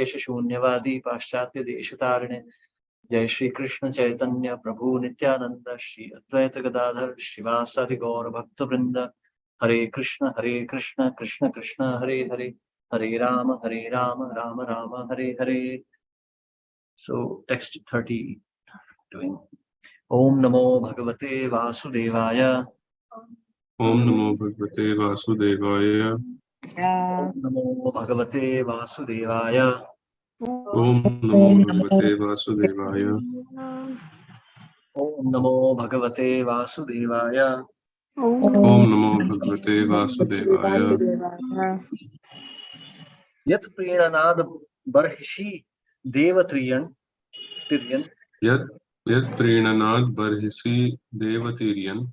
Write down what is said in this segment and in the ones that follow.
शून्यवादी पाश्चात्य देशतारिणे जय श्री कृष्ण चैतन्य प्रभु नित्यानंद श्री अद्वैत गदाधर शिवासादि गौर भक्त वृंद हरे Krishna Krishna Krishna Hare Hare Hare Ram Ram Ram Hare Hare. So text 30 doing Om Namo Bhagavate Vasudevaya. Om Namo Bhagavate Vasudevaya. Om Namo Bhagavate Vasudevaya. Om Namo Bhagavate Vasudevaya. Om Namo Bhagavate Vasudevaya. Om Namo Bhagavate Vasudevaya. Yat Priyanad Barhishi Devatriyan Tiryan. Yat Prinanad Barhisi Devatiriyan.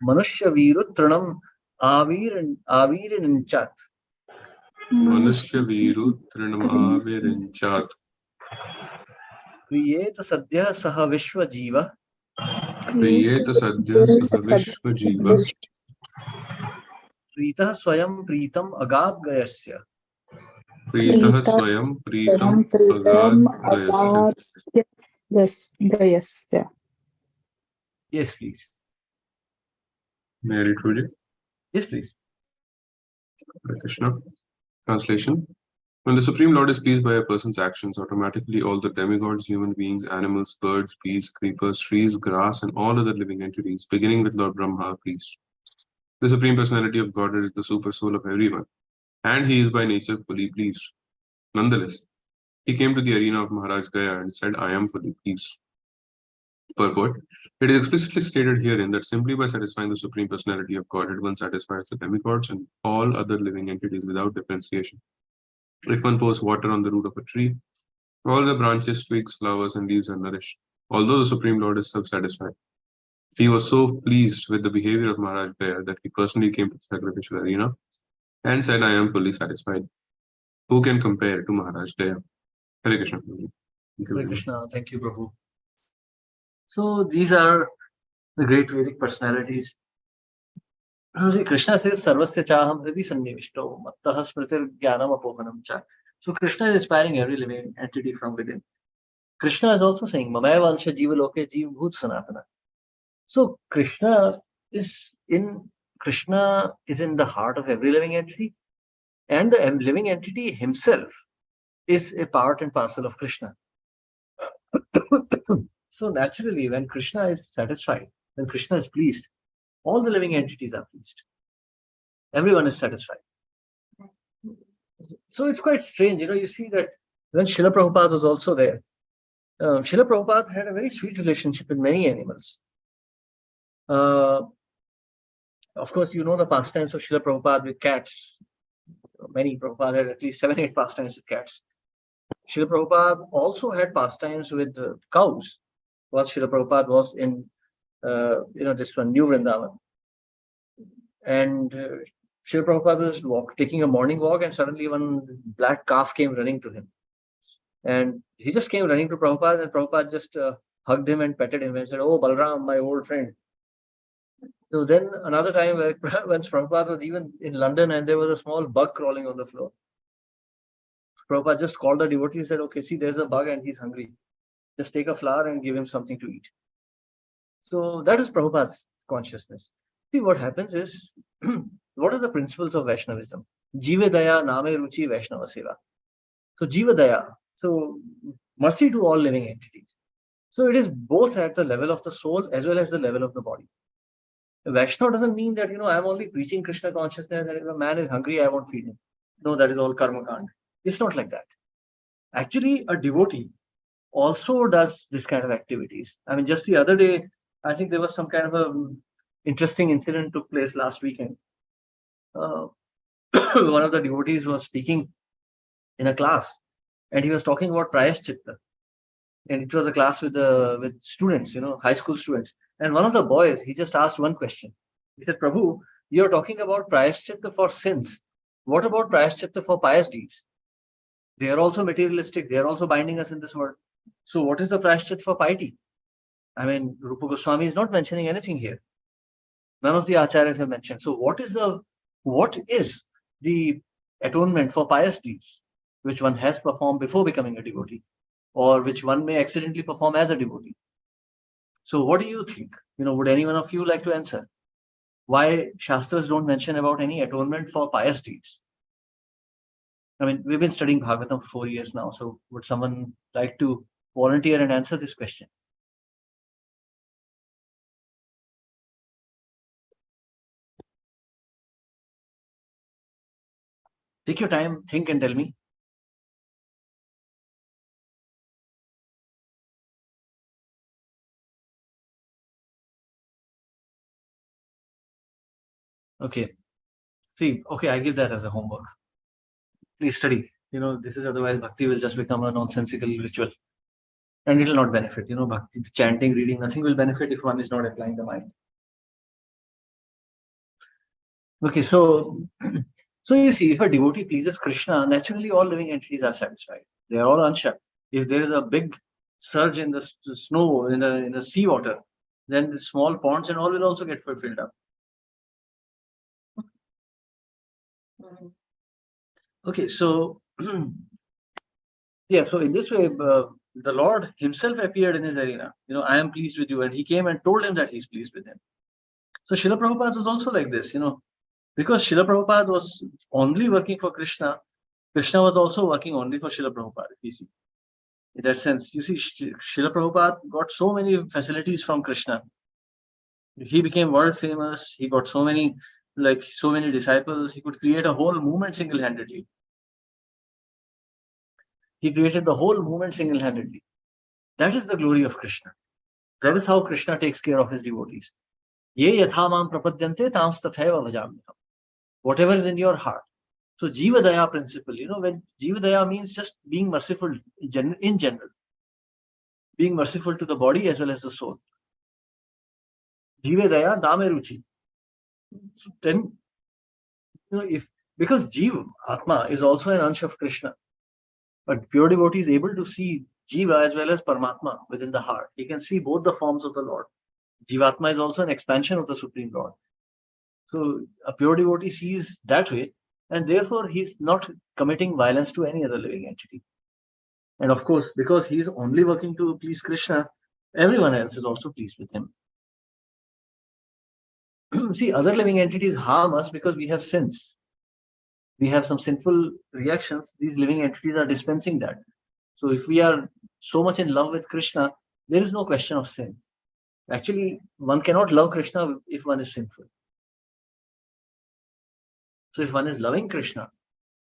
Manushya Virutranam Avirinchat. Manushya Virutranam Avirinchat. Priyeta Sadhya Saha Vishwa Jiva. Priyeta Sadhya Saha Vishwa Jiva. Prita Swayam Pritam Agad Gayasya. Prita Swayam Pritam Agad Gayasya. Yes, please. May I read for you? Yes, please. Hare Krishna. Translation. When the Supreme Lord is pleased by a person's actions, automatically all the demigods, human beings, animals, birds, beasts, creepers, trees, grass, and all other living entities, beginning with Lord Brahma, are pleased. The Supreme Personality of Godhead is the super soul of everyone, and he is by nature fully pleased. Nonetheless, he came to the arena of Maharaj Gaya and said, I am fully pleased. Purport. It is explicitly stated herein that simply by satisfying the Supreme Personality of Godhead, one satisfies the demigods and all other living entities without differentiation. If one pours water on the root of a tree, all the branches, twigs, flowers, and leaves are nourished. Although the Supreme Lord is self-satisfied, he was so pleased with the behavior of Maharaj Gaya that he personally came to the sacrificial arena and said, I am fully satisfied. Who can compare to Maharaj Gaya? Hare Krishna. Hare Krishna. Thank you, Prabhu. So these are the great Vedic personalities. Krishna says, Sarvasya chaham hridi sannivishto mattah smritir jnanam apohanam cha. So Krishna is inspiring every living entity from within. Krishna is also saying, Mamaya vansha jiva loke jiva bhut sanatana. So Krishna is in the heart of every living entity, and the living entity himself is a part and parcel of Krishna. So naturally, when Krishna is satisfied, when Krishna is pleased, all the living entities are pleased. Everyone is satisfied. So it's quite strange, you see that when Srila Prabhupada was also there, Srila Prabhupada had a very sweet relationship with many animals. Of course, you know the pastimes of Srila Prabhupada with cats. Many Prabhupada had at least 7, 8 pastimes with cats. Srila Prabhupada also had pastimes with cows. While Srila Prabhupada was in, this one, New Vrindavan. And Srila Prabhupada was taking a morning walk, and suddenly one black calf came running to him. And he just came running to Prabhupada, and Prabhupada just hugged him and petted him and said, "Oh, Balram, my old friend." So then another time when Prabhupada was even in London and there was a small bug crawling on the floor, Prabhupada just called the devotee and said, "Okay, see, there's a bug and he's hungry. Just take a flower and give him something to eat." So that is Prabhupada's consciousness. See, what happens is, what are the principles of Vaishnavism? Jiva Daya, Name Ruchi, Vaishnava Seva. So Jiva Daya, so mercy to all living entities. So it is both at the level of the soul as well as the level of the body. Vaishnava doesn't mean that, I'm only preaching Krishna consciousness and if a man is hungry, I won't feed him. No, that is all karma kand. It's not like that. Actually, a devotee also does this kind of activities. I mean, just the other day, I think there was some kind of a interesting incident took place last weekend. One of the devotees was speaking in a class, and he was talking about Prayaschitta. And it was a class with students, high school students. And one of the boys, he just asked one question. He said, "Prabhu, you're talking about Prayaschitta for sins. What about Prayaschitta for pious deeds? They are also materialistic. They are also binding us in this world. So what is the Prayaschitta for piety?" I mean, Rupa Goswami is not mentioning anything here. None of the acharyas have mentioned. So what is the atonement for pious deeds? which one has performed before becoming a devotee, or which one may accidentally perform as a devotee. So what do you think? Would any one of you like to answer? Why Shastras don't mention about any atonement for pious deeds? I mean, we've been studying Bhagavatam for 4 years now. So would someone like to volunteer and answer this question? Take your time, think and tell me. Okay. See, okay, I give that as a homework. Please study. This is otherwise bhakti will just become a nonsensical ritual. And it will not benefit. Bhakti, chanting, reading, nothing will benefit if one is not applying the mind. Okay, so you see, if a devotee pleases Krishna, naturally all living entities are satisfied. They are all ansha. If there is a big surge in the snow, in the sea water, then the small ponds and all will also get filled up. Okay, so yeah, so in this way, the Lord himself appeared in his arena. I am pleased with you, and he came and told him that he's pleased with him. So Srila Prabhupada was also like this, because Srila Prabhupada was only working for Krishna. Krishna was also working only for Srila Prabhupada, if you see. In that sense, you see, Srila Prabhupada got so many facilities from Krishna. He became world famous. He got so many disciples. He could create a whole movement single-handedly. He created the whole movement single-handedly. That is the glory of Krishna. That is how Krishna takes care of his devotees. Ye yatha mam prapadyante tam tathaiva vajamyaham. Whatever is in your heart. So Jiva Daya principle, when Jiva Daya means just being merciful in general. Being merciful to the body as well as the soul. Jiva Daya Dame Ruchi. So then, because Jiva, Atma, is also an ansh of Krishna. But pure devotee is able to see Jiva as well as Paramatma within the heart. He can see both the forms of the Lord. Jivatma is also an expansion of the Supreme Lord. So a pure devotee sees that way, and therefore he's not committing violence to any other living entity. And of course, because he's only working to please Krishna, everyone else is also pleased with him. See, other living entities harm us because we have sins. We have some sinful reactions. These living entities are dispensing that. So if we are so much in love with Krishna, there is no question of sin. Actually, one cannot love Krishna if one is sinful. So if one is loving Krishna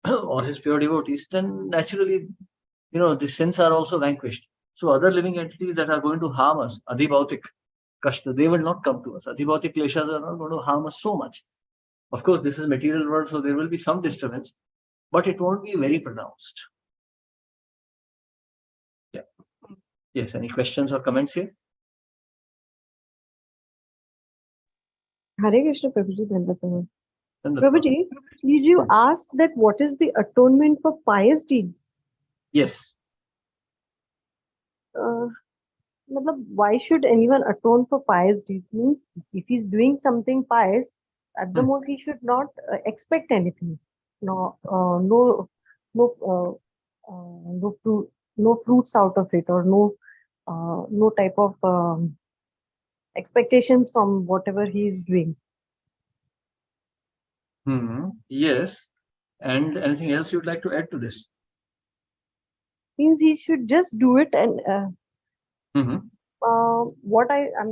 or his pure devotees, then naturally, the sins are also vanquished. So other living entities that are going to harm us, adhibhautik kashta, they will not come to us. Adhibhautik kleshas are not going to harm us so much. Of course, this is material world, so there will be some disturbance, but it won't be very pronounced. Yeah. Yes, any questions or comments here? Hare Krishna, Prabhuji, Dandapama. Prabhuji, did you ask that what is the atonement for pious deeds? Yes. Why should anyone atone for pious deeds? Means if he's doing something pious, at the most he should not expect anything. No fruits out of it, or no type of expectations from whatever he is doing. Yes. And anything else you'd like to add to this? Means he should just do it, and I'm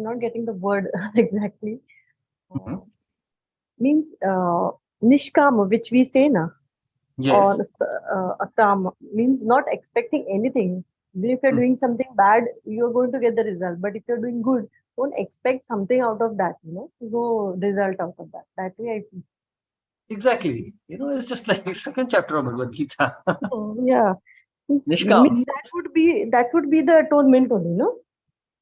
not getting the word exactly. Means nishkama, which we say na. Yes. Or akama, means not expecting anything. If you're doing something bad, you're going to get the result. But if you're doing good, don't expect something out of that, no result out of that. That way I feel. Exactly. It's just like the second chapter of Bhagavad Gita. Yeah. Nishkam. That would be the atonement only, no?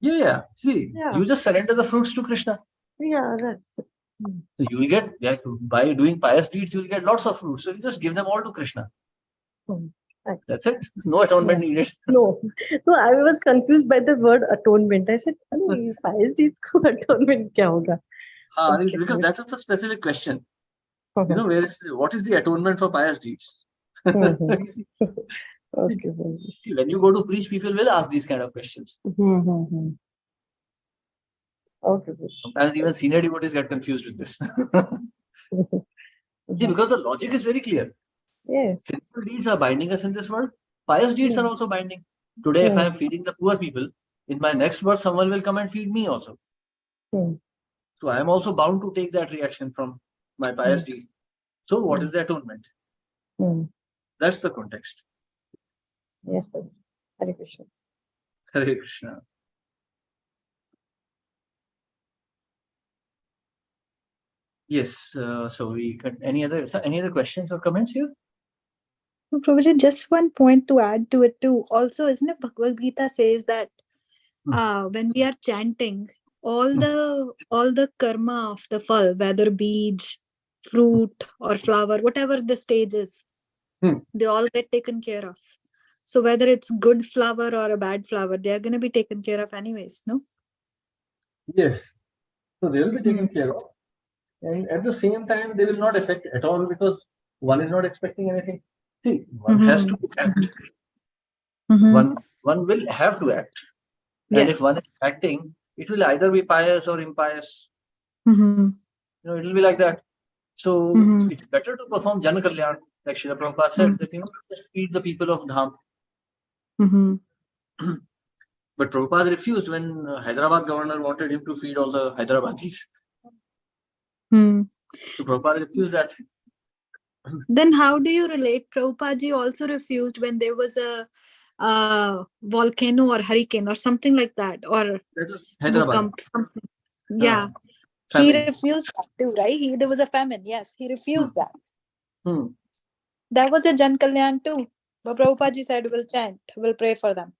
Yeah. See, you just surrender the fruits to Krishna. Yeah, that's it. So you will get, by doing pious deeds, you will get lots of fruits. So you just give them all to Krishna. That's it. No atonement needed. No, I was confused by the word atonement. I said, pious deeds ko atonement kya hoga? Because that was a specific question. What is the atonement for pious deeds? Mhm. You see, Okay. Guruji. see, when you go to preach, people will ask these kind of questions. Mhm. Okay. Guruji. Sometimes even senior devotees get confused with this. See, because the logic is very clear. Yes. Sinful deeds are binding us in this world. Pious deeds are also binding. Today, if I am feeding the poor people, in my next birth, someone will come and feed me also. Hmm. So I am also bound to take that reaction from my pious deed. So what is the atonement? Hmm. That's the context. Yes, Guruji. Hare Krishna. Hare Krishna. Yes. So we can. Any other questions or comments here? So, Prabhuji, just one point to add to it too. Also, isn't it Bhagavad Gita says that when we are chanting, all the karma of the phal, whether beej, fruit or flower, whatever the stage is, they all get taken care of. So whether it's good flower or a bad flower, they are going to be taken care of anyways, no? Yes. So they will be taken care of. And at the same time, they will not affect at all because one is not expecting anything. See, one has to act. One will have to act. And if one is acting, it will either be pious or impious. You know, it will be like that. So it's better to perform Jan Kalyan, like Srila Prabhupada said, that just feed the people of Dham. But Prabhupada refused when Hyderabad governor wanted him to feed all the Hyderabadis. So Prabhupada refused that. Then how do you relate? Prabhupada also refused when there was a volcano or hurricane or something like that, or That was Hyderabad. something. Yeah, he refused that too, right? There was a famine. Yes, he refused that. That was a Jan Kalyan too. But Prabhupada said, "We'll chant, we'll pray for them."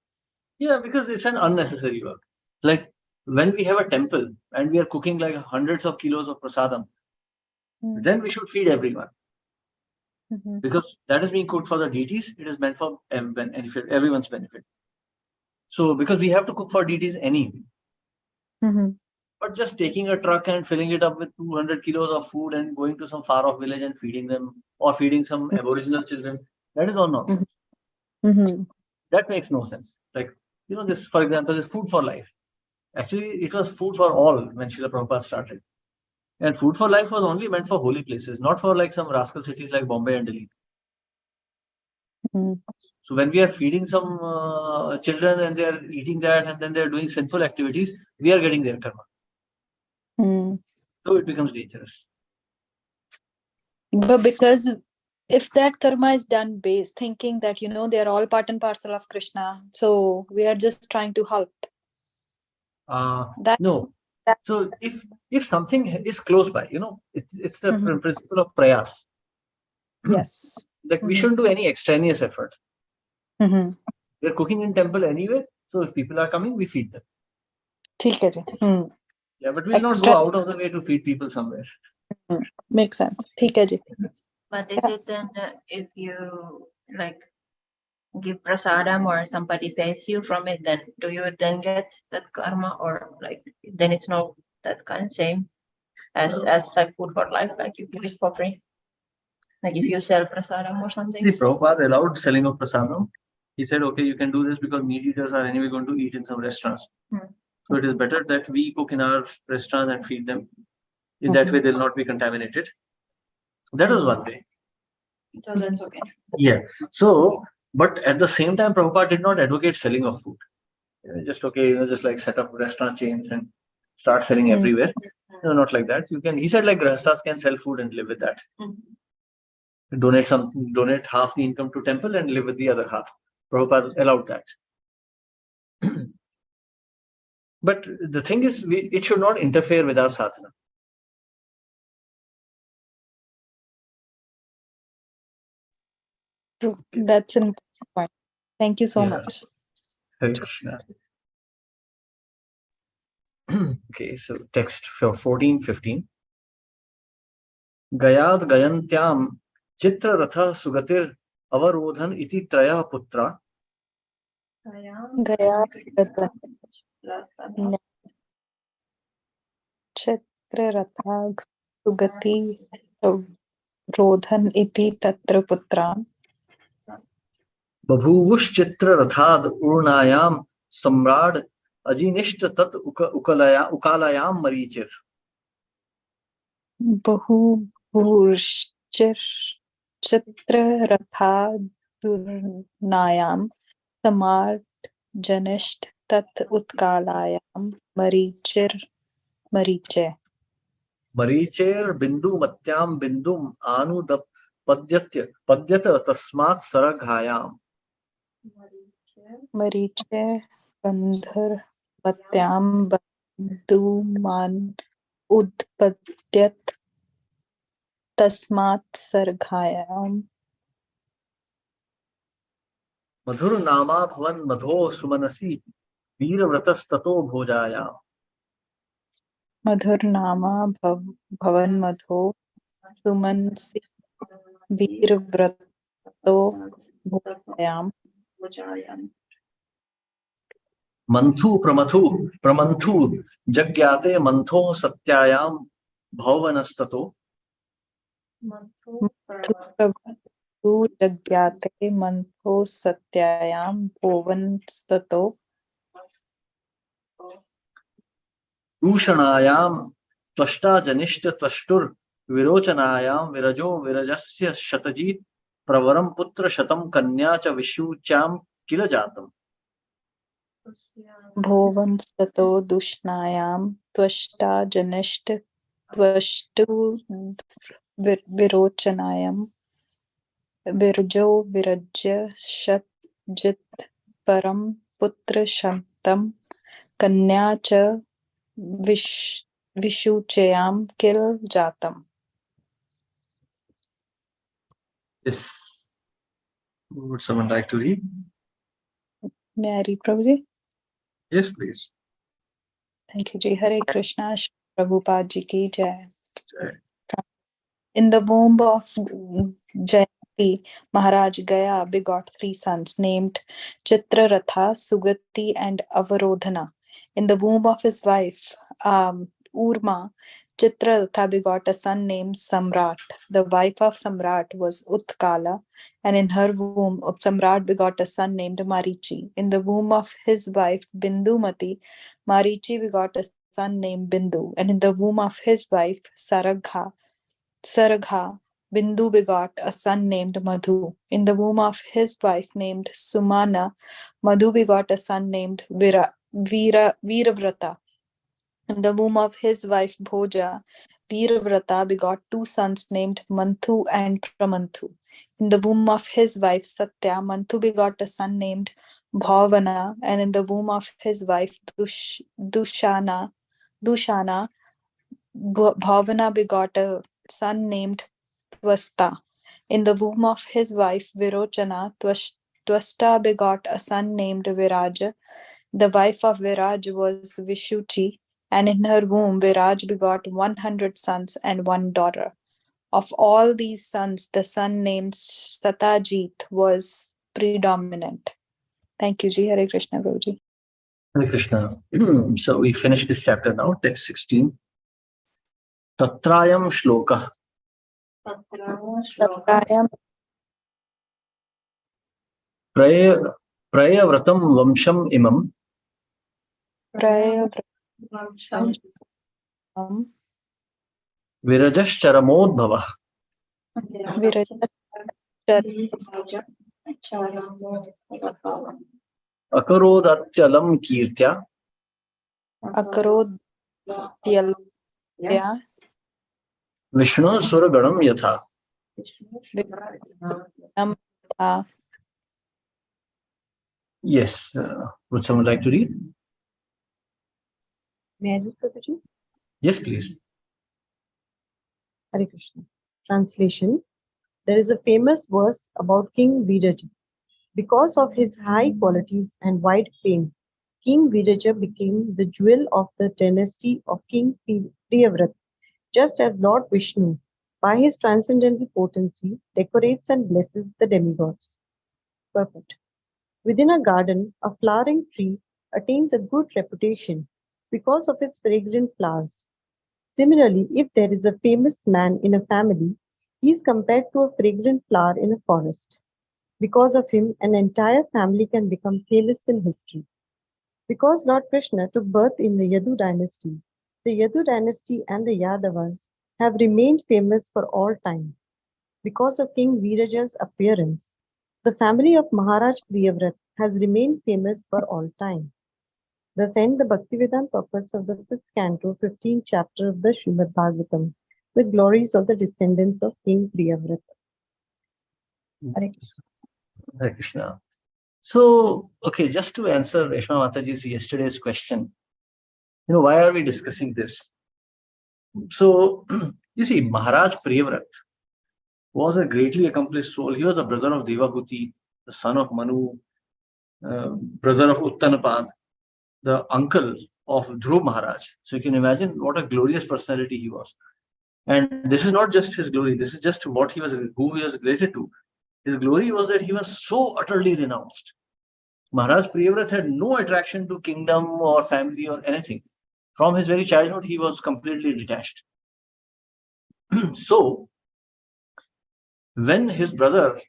Yeah, because it's an unnecessary work. Like when we have a temple and we are cooking like hundreds of kilos of prasadam, then we should feed everyone. Because that is being cooked for the deities, it is meant for everyone's benefit. So because we have to cook for deities anyway. But just taking a truck and filling it up with 200 kilos of food and going to some far off village and feeding them or feeding some aboriginal children, that is all nonsense. That makes no sense. Like, this, for example, is food for life. Actually, it was food for all when Srila Prabhupada started. And food for life was only meant for holy places, not for like some rascal cities like Bombay and Delhi. So when we are feeding some children and they are eating that and then they are doing sinful activities, we are getting their karma. So it becomes dangerous. But because if that karma is done based thinking that they are all part and parcel of Krishna, so we are just trying to help. No. So if something is close by, it's the principle of prayas. Yes. Like we shouldn't do any extraneous effort. We're cooking in temple anyway, so if people are coming, we feed them. Yeah, but we'll not go out of the way to feed people somewhere. Makes sense. But is it then if you like give prasadam or somebody pays you from it, then do you then get that karma, or like then it's not that kind of same as like food for life, like you give it for free? Like if you sell prasadam or something? The Prabhupada allowed selling of prasadam. He said, okay, you can do this because meat eaters are anyway going to eat in some restaurants. So it is better that we cook in our restaurants and feed them. In that way, they'll not be contaminated. That was one way. So that's okay. Yeah. So, but at the same time, Prabhupada did not advocate selling of food. Just okay, just like set up restaurant chains and start selling everywhere. No, not like that. He said like grahasthas can sell food and live with that. Donate half the income to temple and live with the other half. Prabhupada allowed that. But the thing is, it should not interfere with our sadhana. True. That's an important point. Thank you so much. Hare Krishna. Okay, so text for 14-15. Gayad gayantyam chitra ratha sugatir avarodhan iti traya putra. Gaya Chitra Ratha Sugati Rodhan iti Tatra Putran. बभूवुश्चित्र रथाद ऊर्णायाम सम्राड अजिनिष्ट तत् उकालयाम मरीचिर. बहुभूर्श्चिर चित्ररथादुर्नायां smart जनिष्ठ तत् उत्कालायां मरीचे. मरीचेर बिंदु मत्याम बिंदुम आनुदप पद्यत तस्मात् सरघायाम. मरीचे बंधुमत्यां बन्धुमान् उद्पद्यत तस्मात् सरघायां. मधुर नामा भवन मधो सुमनसी वीरव्रतस्ततो भोजायाम. मधुरनामा भवन्मधो सुमनसि वीरव्रतो भोजायां. मंथु प्रमंथु जज्ञाते मंथो सत्यायाम भवनस्ततो. मथुप्रभु जज्ञाते मंथो सत्यायां भुवनस्ततो. दूषणायाम त्वष्टा जनिष्ठ त्वष्टुर विरोचनायाम विरजो विरजस्य शतजीत प्रवरम पुत्र शतम कन्या च विषूच्याम किल जातम. भुवनस्ततो दूषणायां त्वष्टा जनिष्ठ त्वष्टु विरोचनायां विरजो विरज्य शतजित् परं पुत्र शतं कन्या च विषूच्यां किल जातम्. Yes. Would someone like to read? May I read, Prabhuji? Yes, please. Thank you, Ji. Hare Krishna. Shri Prabhupada Ji ki jai. Jai. In the womb of Jayanti, Maharaj Gaya begot 3 sons named Chitraratha, Sugati, and Avarodhana. In the womb of his wife, Urma, Chitraratha begot a son named Samrat. The wife of Samrat was Utkala, and in her womb, Samrat begot a son named Marichi. In the womb of his wife Bindumati, Marichi begot a son named Bindu, and in the womb of his wife Saragha, Bindu begot a son named Madhu. In the womb of his wife named Sumana, Madhu begot a son named Viravrata. In the womb of his wife Bhoja, Viravrata begot 2 sons named Manthu and Pramanthu. In the womb of his wife Satya, Manthu begot a son named Bhavana, and in the womb of his wife Dushana, Bhavana begot a son named Twasta. In the womb of his wife Virochana, Twasta begot a son named Viraja. The wife of Viraj was Vishuchi, and in her womb Viraj begot 100 sons and 1 daughter. Of all these sons, the son named Satajit was predominant. Thank you, Ji. Hare Krishna, Guruji. Hare Krishna. So we finish this chapter now, text 16. Tatrayam shloka. Tatrayam Prayavratam vamsham imam. Prayavratam Virajascharamodbhava. Akarodatyalam kirtya. Akarodyalya Vishnu suraganam yatha. Yes. Would someone like to read? May I read, Prabhuji? Yes, please. Hare Krishna. Translation. There is a famous verse about King Viraja. Because of his high qualities and wide fame, King Viraja became the jewel of the dynasty of King Priyavrata, just as Lord Vishnu, by his transcendental potency, decorates and blesses the demigods. Perfect. Within a garden, a flowering tree attains a good reputation because of its fragrant flowers. Similarly, if there is a famous man in a family, he is compared to a fragrant flower in a forest. Because of him, an entire family can become famous in history. Because Lord Krishna took birth in the Yadu dynasty, the Yadu dynasty and the Yadavas have remained famous for all time. Because of King Viraja's appearance, the family of Maharaj Priyavrat has remained famous for all time. Thus end the Bhaktivedanta purpose of the 5th canto, 15th chapter of the Srimad Bhagavatam, the glories of the descendants of King Priyavrat. Hare Krishna. Hare Krishna. So, okay, just to answer Reshma Mataji's yesterday's question, why are we discussing this? So, you see, Maharaj Priyavrat was a greatly accomplished soul. He was the brother of Devahuti, the son of Manu, brother of Uttanapad, the uncle of Dhruv Maharaj. So you can imagine what a glorious personality he was. And this is not just his glory, this is just what who he was related to. His glory was that he was so utterly renounced. Maharaj Priyavrat had no attraction to kingdom or family or anything. From his very childhood, he was completely detached. So, when his brothers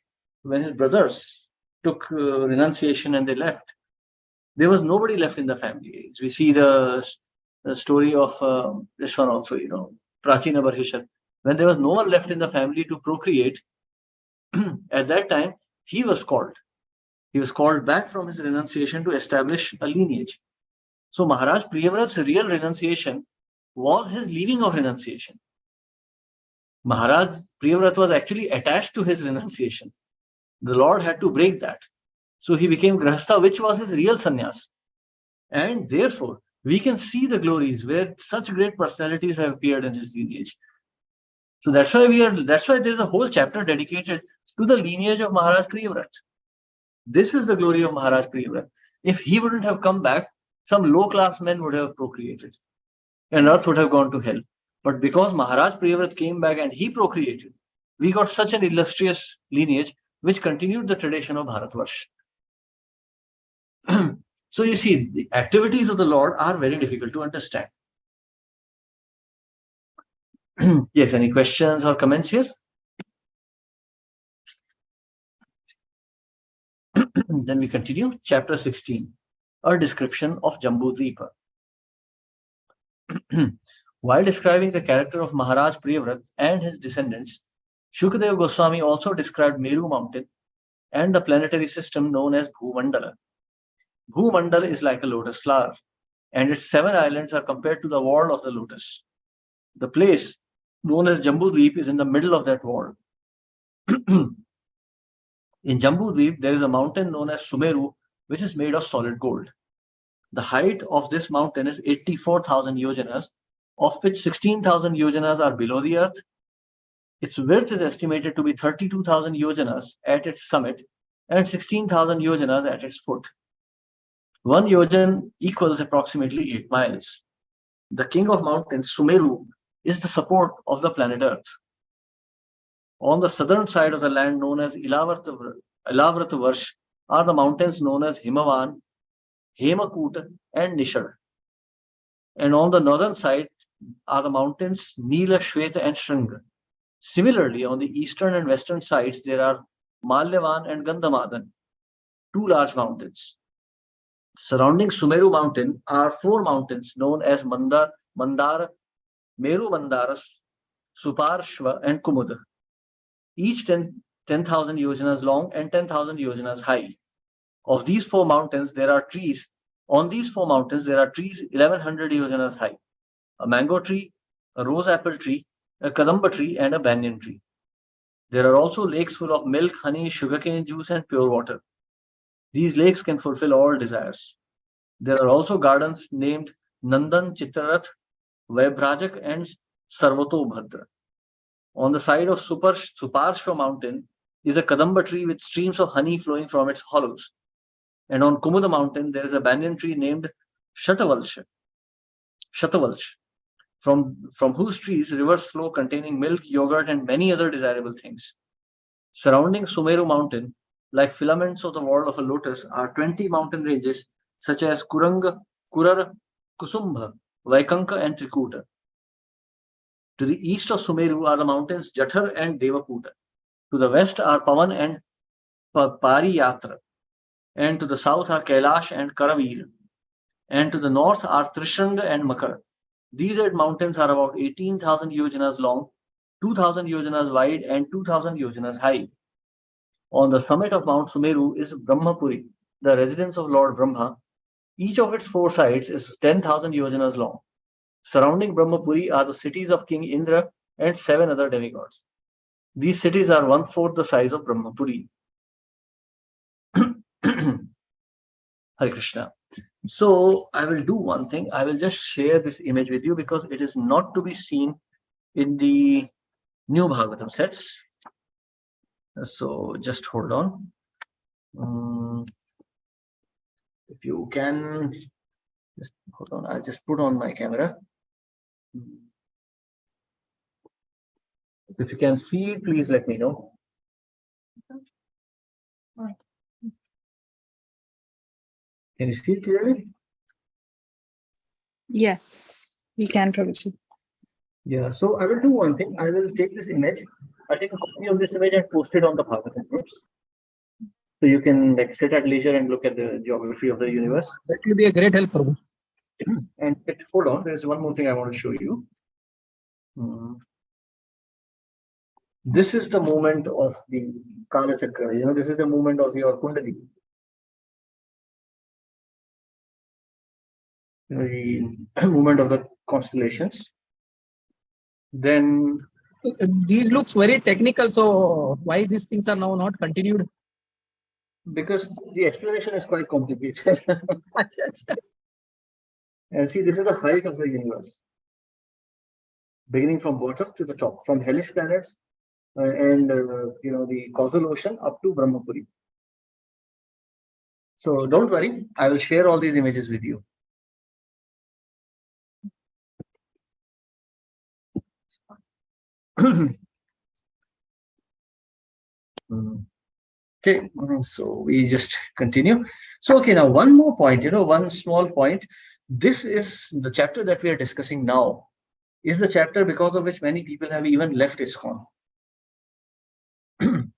took renunciation and they left, there was nobody left in the family. We see the story of this one also, Prachina Barhishat. When there was no one left in the family to procreate, at that time, he was called. He was called back from his renunciation to establish a lineage. So Maharaj Priyavrat's real renunciation was his leaving of renunciation. Maharaj Priyavrat was actually attached to his renunciation. The Lord had to break that. So he became Grahastha, which was his real sannyas. And therefore, we can see the glories where such great personalities have appeared in his lineage. So that's why there's a whole chapter dedicated to the lineage of Maharaj Priyavrat. This is the glory of Maharaj Priyavrat. If he wouldn't have come back, some low-class men would have procreated and earth would have gone to hell. But because Maharaj Priyavrat came back and he procreated, we got such an illustrious lineage which continued the tradition of Bharatvarsh. So you see, the activities of the Lord are very difficult to understand. Yes, any questions or comments here? Then we continue, chapter 16, a description of Jambudvipa. While describing the character of Maharaj Priyavrat and his descendants, Shukadeva Goswami also described Meru mountain and the planetary system known as Bhumandala. Bhumandala is like a lotus flower, and its 7 islands are compared to the wall of the lotus. The place known as Jambudvip is in the middle of that wall. In Jambudvip, there is a mountain known as Sumeru, which is made of solid gold. The height of this mountain is 84,000 yojanas, of which 16,000 yojanas are below the earth. Its width is estimated to be 32,000 yojanas at its summit and 16,000 yojanas at its foot. 1 yojan equals approximately 8 miles. The king of mountains, Sumeru, is the support of the planet Earth. On the southern side of the land known as Ilavratavarsh are the mountains known as Himavan, Hemakuta and Nishad. And on the northern side are the mountains Nila, Shweta and Shringa. Similarly, on the eastern and western sides, there are Malyavan and Gandhamadan, 2 large mountains. Surrounding Sumeru mountain are 4 mountains known as Mandara, Meru Mandaras, Suparshva and Kumuda, each 10,000 yojanas long and 10,000 yojanas high. Of these 4 mountains, there are trees. On these 4 mountains, there are trees 1100 yojanas high, a mango tree, a rose apple tree, a kadamba tree, and a banyan tree. There are also lakes full of milk, honey, sugarcane juice, and pure water. These lakes can fulfill all desires. There are also gardens named Nandan, Chitrarath, Vaibhrajak, and Sarvatobhadra. On the side of Suparshva mountain is a kadamba tree with streams of honey flowing from its hollows. And on Kumuda mountain, there is a banyan tree named Shatavalsh, from whose trees rivers flow containing milk, yogurt, and many other desirable things. Surrounding Sumeru mountain, like filaments of the wall of a lotus, are 20 mountain ranges such as Kuranga, Kurar, Kusumbha, Vaikanka, and Trikuta. To the east of Sumeru are the mountains Jathar and Devakuta. To the west are Pavan and Pariyatra, and to the south are Kailash and Karaveer, and to the north are Trishanga and Makar. These 8 mountains are about 18,000 yojanas long, 2,000 yojanas wide, and 2,000 yojanas high. On the summit of Mount Sumeru is Brahmapuri, the residence of Lord Brahma. Each of its 4 sides is 10,000 yojanas long. Surrounding Brahmapuri are the cities of King Indra and 7 other demigods. These cities are 1/4 the size of Brahmapuri. Hare Krishna. So I will do one thing. I will just share this image with you because it is not to be seen in the new Bhagavatam sets. So just hold on. If you can just hold on, I'll just put on my camera. If you can see it, please let me know. Can you see it clearly? Yes, we can, Prabhuji. Yeah, so I will do one thing. I will take this image. I'll take a copy of this image and post it on the Bhagavatam groups. So you can like sit at leisure and look at the geography of the universe. That will be a great help, Prabhu. And hold on, there's one more thing I want to show you. This is the movement of the Kala Chakra. You know, this is the movement of your Kundali. You know, the movement of the constellations. Then These looks very technical. So why these things are now not continued? because the explanation is quite complicated. And see, this is the height of the universe, beginning from bottom to the top, from hellish planets and you know, the causal ocean up to Brahmapuri. So don't worry, I will share all these images with you. Okay, so we just continue. So, okay, now one more point, you know, one small point. This is the chapter that we are discussing now, is the chapter because of which many people have even left ISKCON.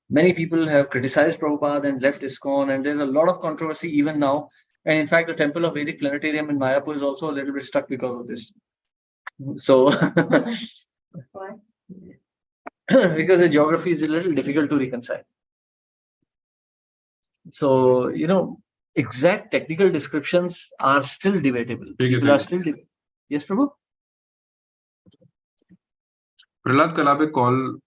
Many people have criticized Prabhupada and left ISKCON, and there's a lot of controversy even now. And in fact, the Temple of Vedic Planetarium in Mayapur is also a little bit stuck because of this. So, Why? because the geography is a little difficult to reconcile. So, you know, exact technical descriptions are still debatable. People are still Yes, Prabhu? Prahlad Kalave call.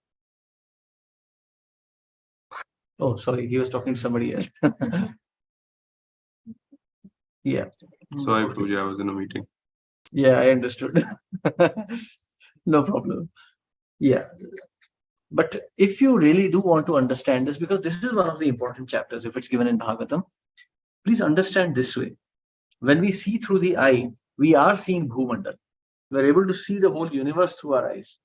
Oh, sorry, he was talking to somebody else. Yeah. Sorry, Prabhuji, I was in a meeting. Yeah, I understood. No problem. Yeah. But if you really do want to understand this, because this is one of the important chapters, if it's given in Bhagavatam, please understand this way. When we see through the eye, we are seeing Bhumandal. We're able to see the whole universe through our eyes.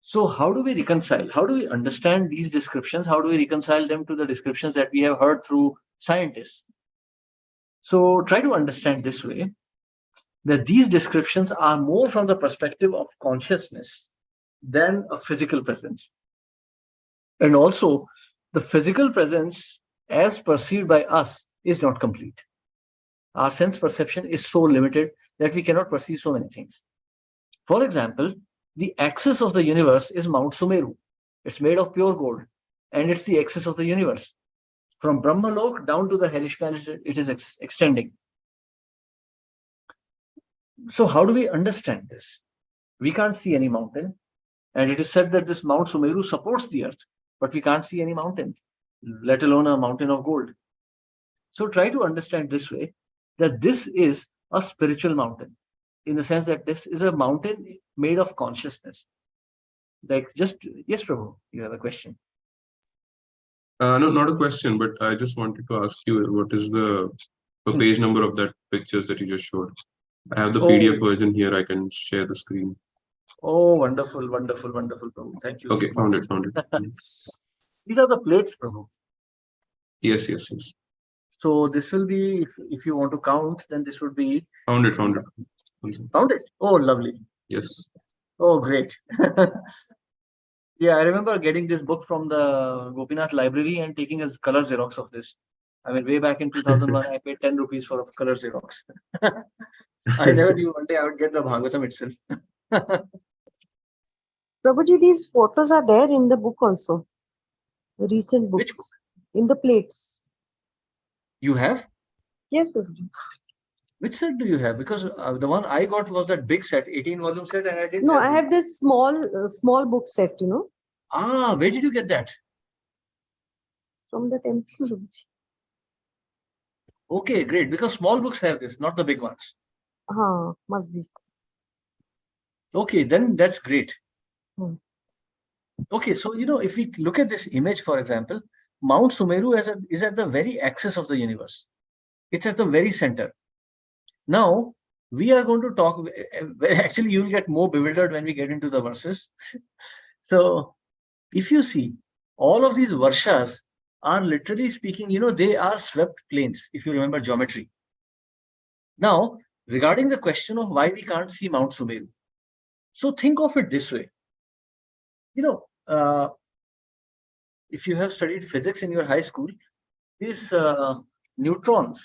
So how do we reconcile? How do we understand these descriptions? How do we reconcile them to the descriptions that we have heard through scientists? So try to understand this way, that these descriptions are more from the perspective of consciousness than a physical presence. And also, the physical presence as perceived by us is not complete. Our sense perception is so limited that we cannot perceive so many things. For example, the axis of the universe is Mount Sumeru. It's made of pure gold, and it's the axis of the universe. From Brahmalok down to the hellish planet, it is extending. So how do we understand this? We can't see any mountain, and it is said that this Mount Sumeru supports the earth, but we can't see any mountain, let alone a mountain of gold. So try to understand this way, that this is a spiritual mountain, in the sense that this is a mountain made of consciousness. Like just, yes, Prabhu, you have a question. No, not a question, but I just wanted to ask you, what is the page number of that pictures that you just showed? I have the PDF version here. I can share the screen. Oh, wonderful, wonderful, wonderful, Prabhu. Thank you. Okay, so found much. it, found it. These are the plates, Prabhu. Yes, yes, yes. So this will be, if you want to count, then this would be. Found it, found it. Found it? Oh, lovely. Yes. Oh, great. Yeah, I remember getting this book from the Gopinath library and taking a color Xerox of this. I mean, way back in 2001, I paid 10 rupees for a color Xerox. I never knew one day I would get the Bhagavatam itself. Prabhuji, these photos are there in the book also. The recent books. Which book? In the plates. You have? Yes, Prabhuji. Which set do you have? Because the one I got was that big set, 18 volume set, and I didn't No, have I the- have this small book set, you know, Ah, where did you get that? from the temple. Prabhuji. Okay, great. Because small books have this, not the big ones. Must be. Okay, then that's great. Hmm. Okay, so if we look at this image, for example, Mount Sumeru is at the very axis of the universe. It's at the very center. Now, we are going to talk, actually, you'll get more bewildered when we get into the verses. So, if you see, all of these varshas are literally speaking, they are swept plains, if you remember geometry. Now, regarding the question of why we can't see Mount Sumeru. So, think of it this way. If you have studied physics in your high school, these neutrons,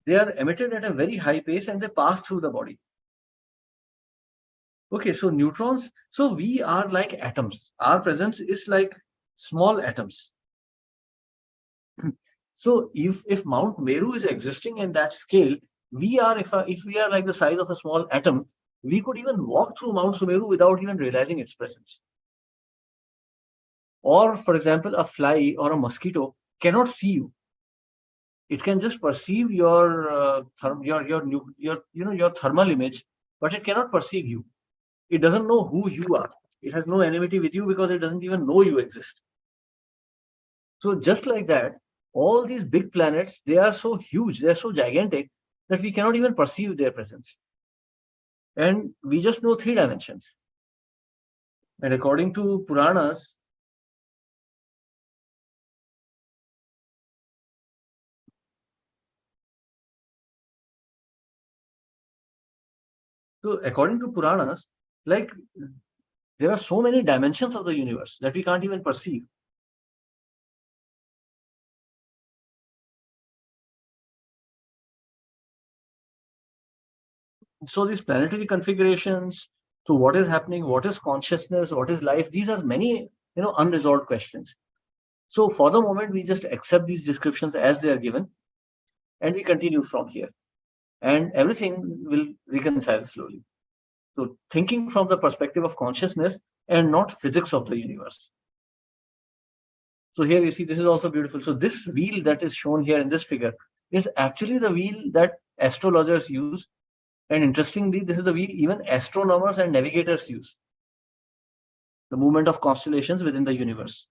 they are emitted at a very high pace and they pass through the body. Okay, so neutrons, so we are like atoms. Our presence is like small atoms. So if Mount Meru is existing in that scale, if we are like the size of a small atom, we could even walk through Mount Sumeru without even realizing its presence. Or, for example, a fly or a mosquito cannot see you. It can just perceive your thermal image, but it cannot perceive you. It doesn't know who you are. It has no enmity with you because it doesn't even know you exist. So just like that, all these big planets, they are so huge, they are so gigantic that we cannot even perceive their presence. And we just know 3 dimensions. And according to Puranas, like there are so many dimensions of the universe that we can't even perceive. So these planetary configurations, so what is happening, what is consciousness, what is life, these are many unresolved questions. So for the moment, we just accept these descriptions as they are given, and we continue from here, and everything will reconcile slowly. So thinking from the perspective of consciousness and not physics of the universe. So here you see, this is also beautiful. So this wheel that is shown here in this figure is actually the wheel that astrologers use. And interestingly, this is the wheel even astronomers and navigators use. The movement of constellations within the universe.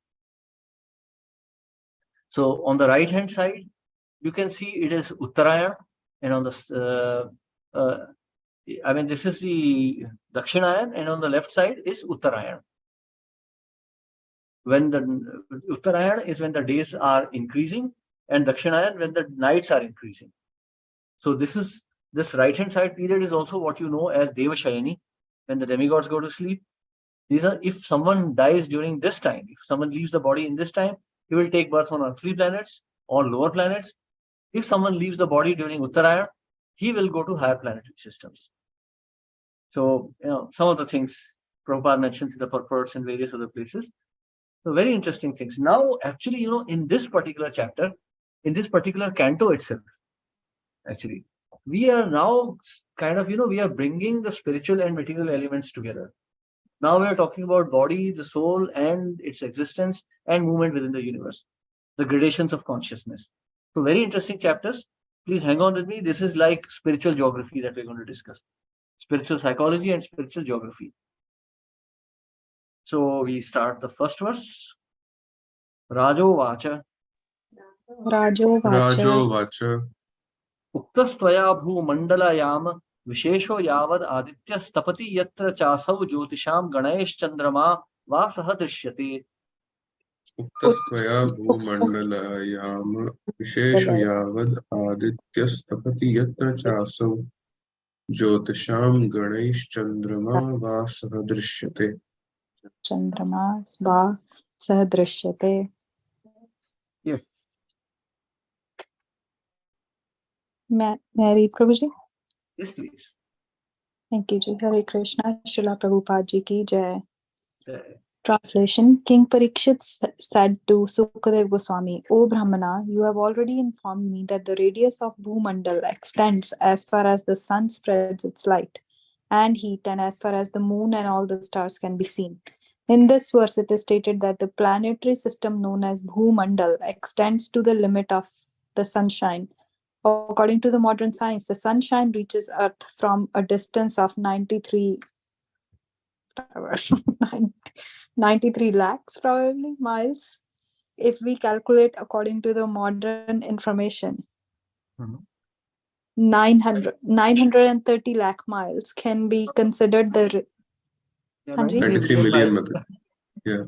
So on the right hand side, you can see it is Uttarayan, and on the this is the Dakshinayan, and on the left side is Uttarayan. When the Uttarayan is when the days are increasing, and Dakshinayan when the nights are increasing. So this right hand side period is also what you know as Devashayani, when the demigods go to sleep. These are, if someone dies during this time, if someone leaves the body in this time, he will take birth on earthly planets or lower planets. If someone leaves the body during Uttarayan, he will go to higher planetary systems. So, some of the things Prabhupada mentions in the purports and various other places. So very interesting things. Now, actually, in this particular chapter, in this particular canto itself, actually, we are now kind of, we are bringing the spiritual and material elements together. Now we are talking about body, the soul, and its existence and movement within the universe, the gradations of consciousness. So very interesting chapters. Please hang on with me. This is like spiritual geography that we're going to discuss. Spiritual psychology and spiritual geography. So we start the first verse. Rajo Vacha. Rajo Rajo Vacha. Vacha. Uktastvaya Bhumandalayam Vishesho Yavad Aditya Stapati Yatra Chasau Jyotisham Ganesh Chandrama Vasaha Drishyate. Uktastvaya Bhumandalayam Vishesho Yavad Adityastapati Yatra Chasau Jyotisham Ganesh Chandrama Vasaha Drishyate. Chandrama Sva Sadrishyate. Yes. May I read, Prabhuji? Yes, please. Thank you, Ji. Hare Krishna. Srila Prabhupada Ji ki jai. Translation. King Parikshit said to Sukadev Goswami, O Brahmana, you have already informed me that the radius of Bhumandal extends as far as the sun spreads its light and heat, and as far as the moon and all the stars can be seen. In this verse, it is stated that the planetary system known as Bhumandal extends to the limit of the sunshine. According to the modern science, the sunshine reaches Earth from a distance of 93 lakhs probably miles if we calculate according to the modern information. 930 lakh miles can be considered the 93 million method. Yeah.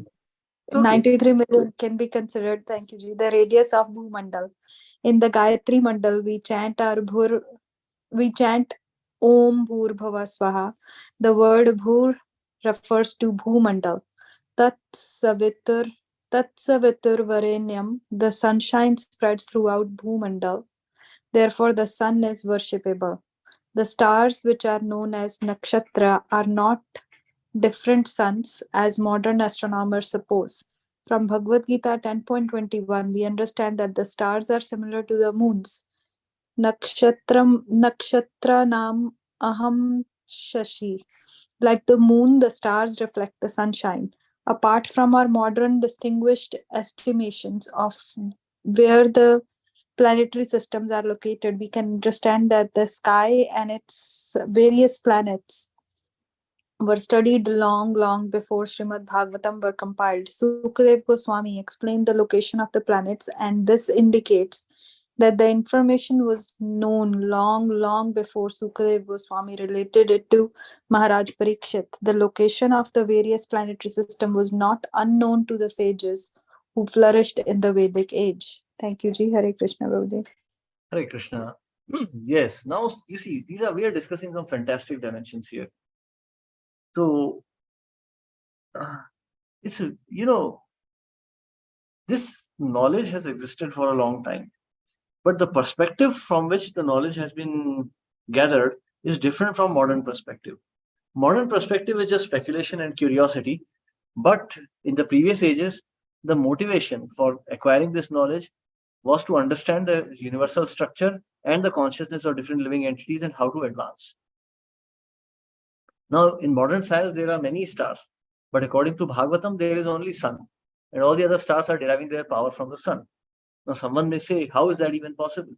93 million can be considered, thank you Ji, the radius of Bhumandal. In the Gayatri Mandal, we chant Om Bhur Bhava Swaha. The word Bhur refers to Bhumandal. Tat Savitur Varenyam. The sunshine spreads throughout Bhumandal. Therefore, the sun is worshipable. The stars, which are known as nakshatra, are not different suns as modern astronomers suppose. From Bhagavad Gita 10.21, we understand that the stars are similar to the moons. Nakshatra nam aham shashi. Like the moon, the stars reflect the sunshine. Apart from our modern distinguished estimations of where the planetary systems are located, we can understand that the sky and its various planets were studied long before Srimad Bhagavatam were compiled. Sukadev Goswami explained the location of the planets, and this indicates that the information was known long before Sukadev Goswami related it to Maharaj Parikshit. The location of the various planetary system was not unknown to the sages who flourished in the Vedic age. Thank you, Ji. Hare Krishna, Prabhudev. Hare Krishna. Yes, now you see, we are discussing some fantastic dimensions here. So, it's, this knowledge has existed for a long time, but the perspective from which the knowledge has been gathered is different from modern perspective. Modern perspective is just speculation and curiosity, but in the previous ages, the motivation for acquiring this knowledge was to understand the universal structure and the consciousness of different living entities and how to advance. Now, in modern science, there are many stars, but according to Bhagavatam, there is only sun, and all the other stars are deriving their power from the sun. Now, someone may say, how is that even possible?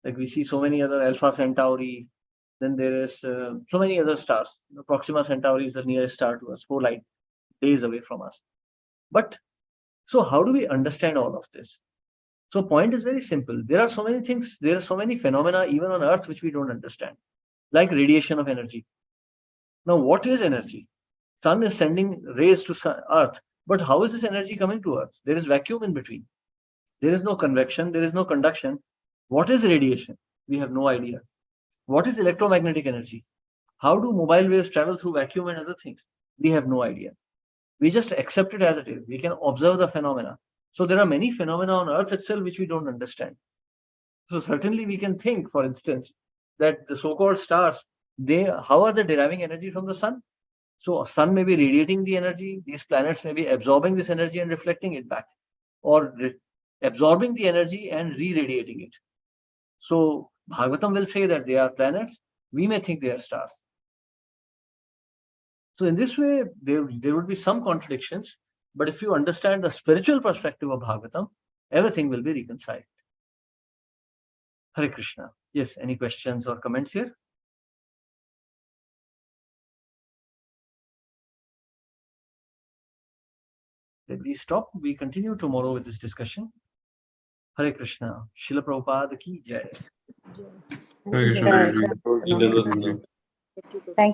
Like we see so many other Alpha Centauri, then there is so many other stars. Proxima Centauri is the nearest star to us, 4 light days away from us. But so how do we understand all of this? So point is very simple. There are so many things, there are so many phenomena even on Earth which we don't understand, like radiation of energy. Now, what is energy? Sun is sending rays to Earth, but how is this energy coming to Earth? There is vacuum in between. There is no convection, there is no conduction. What is radiation? We have no idea. What is electromagnetic energy? How do mobile waves travel through vacuum and other things? We have no idea. We just accept it as it is. We can observe the phenomena. So there are many phenomena on Earth itself which we don't understand. So certainly we can think, for instance, that the so-called stars, how are they deriving energy from the sun? So sun may be radiating the energy. These planets may be absorbing this energy and reflecting it back, or absorbing the energy and re-radiating it. So Bhagavatam will say that they are planets. We may think they are stars. So in this way, there would be some contradictions, but if you understand the spiritual perspective of Bhagavatam, everything will be reconciled. Hare Krishna. Yes, any questions or comments here? Then we stop. We continue tomorrow with this discussion. Hare Krishna. Srila Prabhupada ki jai. Hare Krishna, Prabhuji. Thank you.